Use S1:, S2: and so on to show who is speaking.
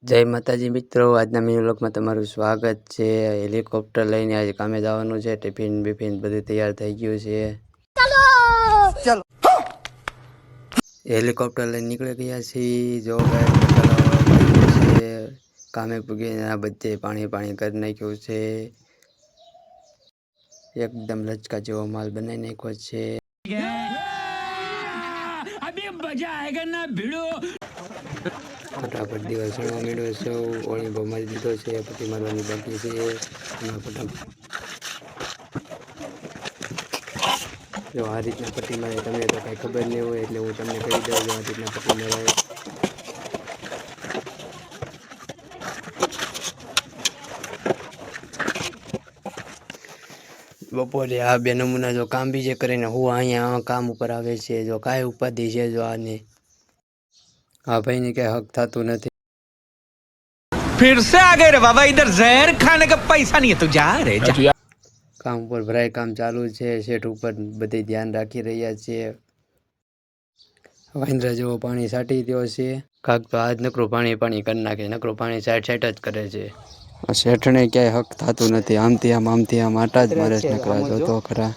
S1: જય માતાજી મિત્રો, આજના મિની વ્લોગમાં તમારું સ્વાગત છે। હેલિકોપ્ટર લઈને આજે કામે જવાનું છે। ટિફિન બિફિન બધું તૈયાર થઈ ગયું છે। ચાલો હેલિકોપ્ટર લઈને નીકળી ગયા છીએ। જો ભાઈ કામે પૂગીને આ બધે પાણી કરી નાખ્યું છે। એકદમ લચકા જેવો માલ બનાવી નાખ્યો છે। અભી મજા આયેગા ના ભીડો। ફટાફટ દિવસ સણવા માંડ્યો છે। ઓળી બહુ મારી દીધો છે, પટ્ટી મારવાની બાકી છે। જો આ રીતના પટ્ટી મારે, તમને તો કાંઈ ખબર નહીં હોય એટલે હું તમને કહી દઉં। જો આ રીતના પટ્ટી મારાય। બપોરે આ બે નમૂના જો કામ બીજે કરીને હું અહીંયા કામ ઉપર આવે છે। જો કાંઈ ઉપાધિ છે જો આને, આ ભાઈને કંઈ હક થતું નથી।
S2: फिर से आ गए रे बाबा, इधर जहर खाने का पैसा नहीं है तो जा रे जा।
S1: કામ ઉપર ભરાય કામ ચાલુ છે। શેઠ ઉપર બધે ધ્યાન રાખી રહ્યા છે। વાંદરા જેવો પાણી છાંટી દ્યો છે। કાક તો આજ નકરું પાણી કરી નાખે, નકરું પાણી સાઈડ જ કરે છે। શેઠને ક્યાંય હક થતું નથી। આમથી આમ આટા જ મારે છે નકરા, જો તો ખરા।